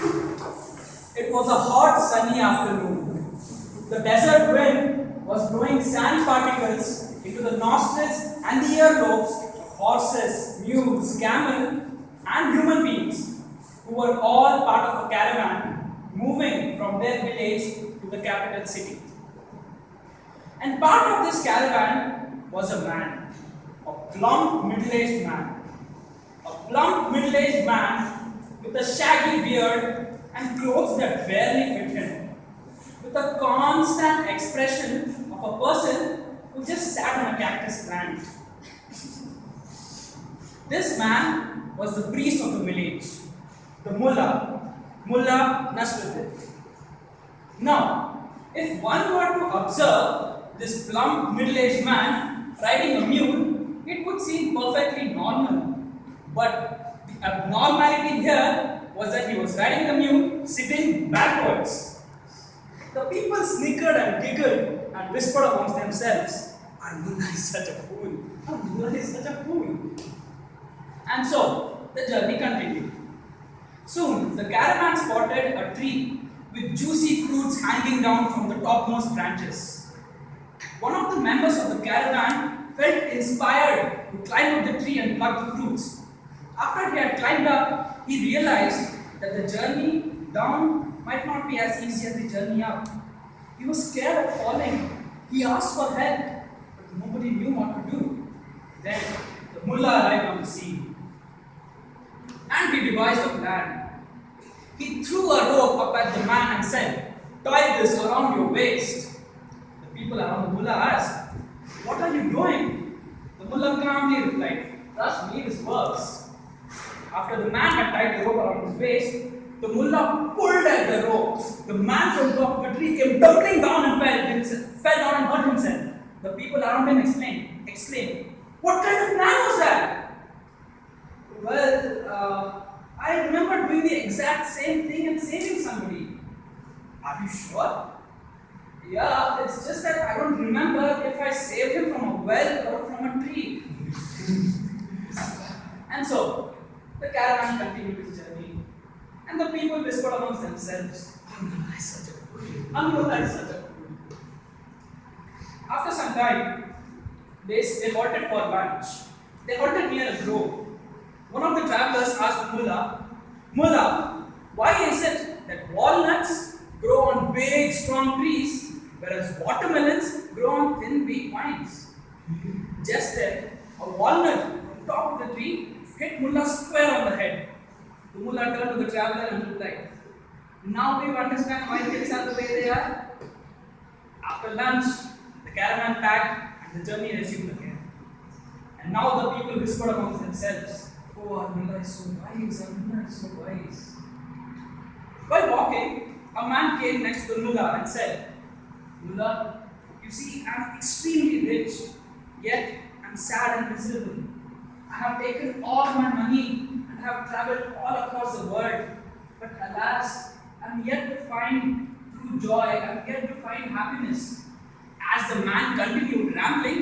It was a hot, sunny afternoon. The desert wind was blowing sand particles into the nostrils and the earlobes of horses, mules, camel, and human beings who were all part of a caravan moving from their village to the capital city. And part of this caravan was a man, a plump middle-aged man. A plump middle-aged man with a shaggy beard and clothes that barely fit him, with a constant expression of a person who just sat on a cactus plant. This man was the priest of the village, the Mullah Nasruddin. Now, if one were to observe this plump middle-aged man riding a mule, it would seem perfectly normal. But the abnormality here was that he was riding the mule sitting backwards. The people snickered and giggled and whispered amongst themselves, "Our Mullah is such a fool. Our Mullah is such a fool." And so, the journey continued. Soon, the caravan spotted a tree with juicy fruits hanging down from the topmost branches. One of the members of the caravan felt inspired to climb up the tree and pluck the fruits. After he had climbed up, he realized that the journey down might not be as easy as the journey up. He was scared of falling. He asked for help, but nobody knew what to do. Then the mullah arrived on the scene, and he devised a plan. He threw a rope up at the man and said, "Tie this around your waist." The people around the mullah asked, "What are you doing?" The mullah calmly replied, "Trust me, this works." After the man had tied the rope around his waist, the mullah pulled at the rope. The man from top of the tree came tumbling down and fell down and hurt himself. The people around him exclaimed, "What kind of plan was that?" "Well, I remember doing the exact same thing and saving somebody." "Are you sure?" "Yeah, it's just that I don't remember if I saved him from a well or from a tree." And so, the caravan continued its journey, and the people whispered amongst themselves, "Mullah is such a fool. Mullah is such a fool." After some time, they halted for lunch. They halted near a grove. One of the travelers asked the mullah, "Mullah, why is it that walnuts grow on big, strong trees, whereas watermelons grow on thin, weak vines?" Just then, a walnut from top of the tree hit Mullah square on the head. The mullah turned to the traveler and replied, "Now do you understand why things are the way they are?" After lunch, the caravan packed and the journey resumed again. And now the people whispered amongst themselves, "Oh, our mullah is so wise, our mullah is so wise." While walking, a man came next to the mullah and said, "Mullah, you see, I am extremely rich, yet I am sad and miserable. I have taken all my money and have traveled all across the world, but alas, I am yet to find true joy, I am yet to find happiness." As the man continued rambling,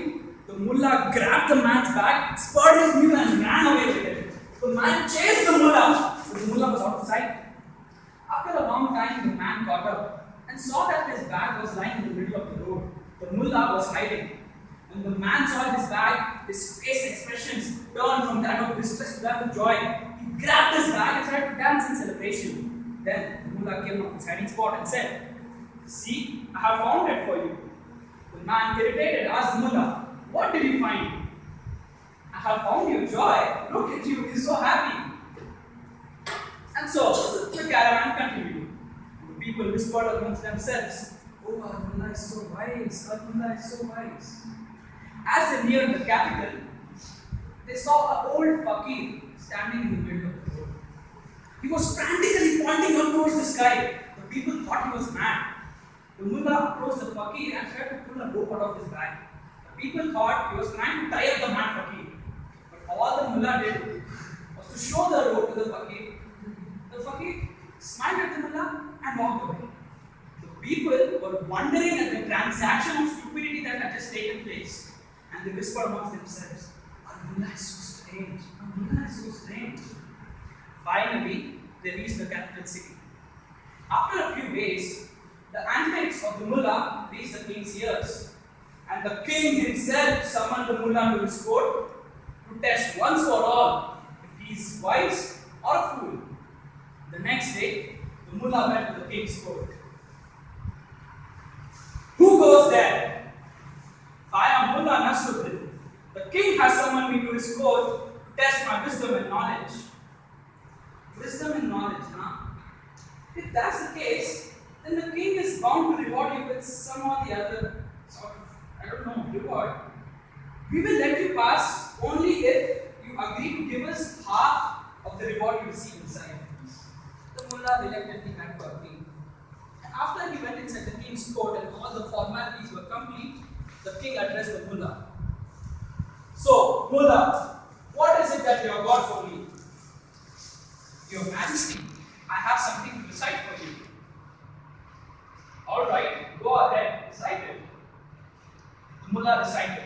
the mullah grabbed the man's bag, spurred his mule, and ran away with it. The man chased the mullah, but the mullah was out of sight. After a long time, the man caught up and saw that his bag was lying in the middle of the road. The mullah was hiding. When the man saw his bag, his face expressions turned from that of distress to that of joy. He grabbed his bag and started to dance in celebration. Then the mullah came up his hiding spot and said, "See, I have found it for you." The man, irritated, asked the mullah, "What did you find?" "I have found your joy. Look at you, you're so happy." And so the caravan continued. The people whispered amongst themselves, "Oh, our mullah is so wise, our mullah is so wise." As they neared the capital, they saw an old fakir standing in the middle of the road. He was frantically pointing up towards the sky. The people thought he was mad. The mullah approached the fakir and tried to pull a rope out of his bag. The people thought he was trying to tie up the mad fakir. But all the mullah did was to show the rope to the fakir. The fakir smiled at the mullah and walked away. The people were wondering at the transaction of stupidity that had just taken place. And they whispered amongst themselves, "Our mullah is so strange, our mullah is so strange." Finally, they reached the capital city. After a few days, the antics of the mullah reached the king's ears, and the king himself summoned the mullah to his court to test once for all if he is wise or a fool. The next day, the mullah went to the king's court. Who goes there? I am Mullah Nasruddin. The king has summoned me to his court to test my wisdom and knowledge. Wisdom and knowledge, huh? If that's the case, then the king is bound to reward you with some or the other sort of, reward. We will let you pass only if you agree to give us half of the reward you receive inside. The mullah reluctantly had to agree. And after he went inside the king's court and all the formalities were complete, the king addressed the mullah. So, mullah, what is it that you have got for me? Your Majesty, I have something to recite for you. Alright, go ahead, recite it. The mullah recited.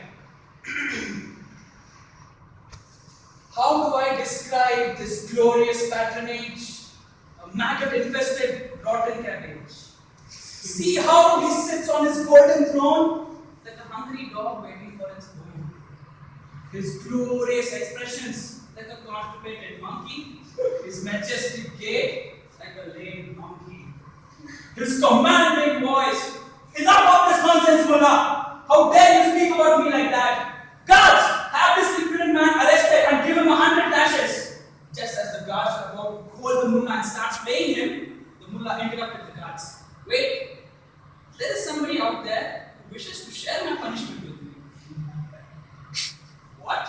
How do I describe this glorious patronage? A maggot-infested rotten cabbage. See how he sits on his golden throne like a hungry dog waiting for its bone. His glorious expressions like a constipated monkey. His majestic gait like a lame monkey. His commanding voice. Enough of this nonsense, mullah! How dare you speak about me like that? Guards, have this impudent man arrested and give him 100 lashes. Just as the guards are about to hold the mullah and start playing him, the mullah interrupted the guards. Wait, there is somebody out there who wishes to share my punishment with me. What?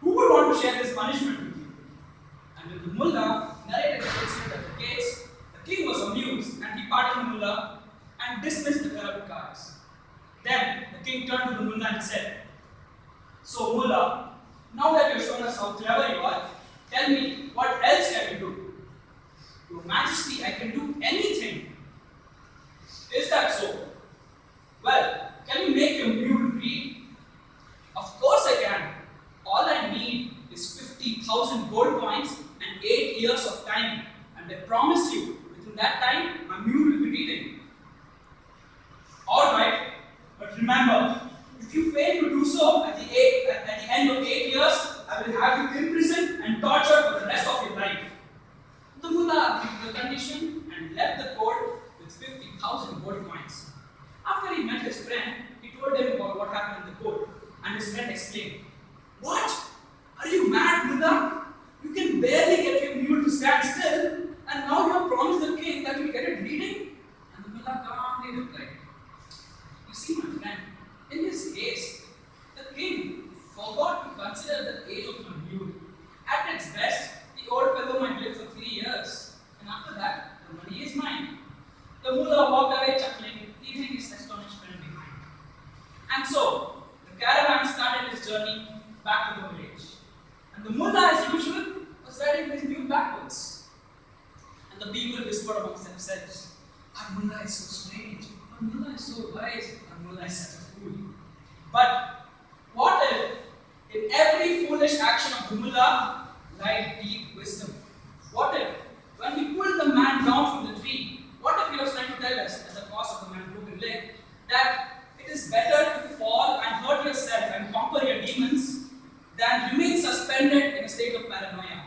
Who would want to share this punishment with you? And when the mullah narrated the incident at the gates, the king was amused and he pardoned the mullah and dismissed the corrupt guards. Then the king turned to the mullah and said, So mullah, now that you have shown us how clever you are, tell me what else can you do? Your Majesty, I can do anything. Is that so? Well, can you make your mule read? Of course I can. All I need is 50,000 gold coins and 8 years of time. And I promise you, within that time, my mule will be reading. Alright, but remember, if you fail to do so at the end of 8 years, I will have you imprisoned and tortured for the rest of your life. The mullah agreed to the condition and left the court with 50,000 gold coins. After he met his friend, he told him about what happened in the court, and his friend exclaimed, What? Are you mad, mullah? You can barely get your mule to stand still, and now you have promised the king that you will get it reading? And the mullah calmly replied, You see, my friend, in this case, the king forgot to consider the age of my mule. At its best, the old fellow might live for 3 years, and after that, the money is mine. The mullah walked away chuckling, leaving his astonished friend behind. And so, the caravan started its journey back to the village. And the mullah, as usual, was riding his mule backwards. And the people whispered amongst themselves, Our mullah is so strange, our mullah is so wise, our mullah is such a fool. But what if in every foolish action of the mullah lied deep wisdom? What if, when he pulled the man down from the tree, what if he was trying to tell us, at the cost of the man's broken leg, that it is better to fall and hurt yourself and conquer your demons than remain suspended in a state of paranoia?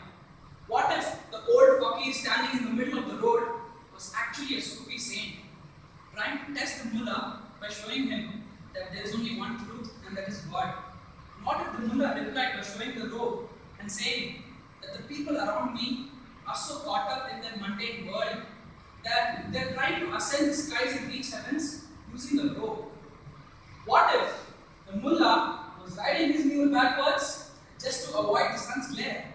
What if the old fakir standing in the middle of the road was actually a Sufi saint, trying to test the mullah by showing him that there is only one truth and that is God? What if the mullah replied by showing the robe and saying that the people around me are so caught up in their mundane world that they are trying to ascend the skies and reach heavens using the robe? What if the mullah was riding his mule backwards just to avoid the sun's glare?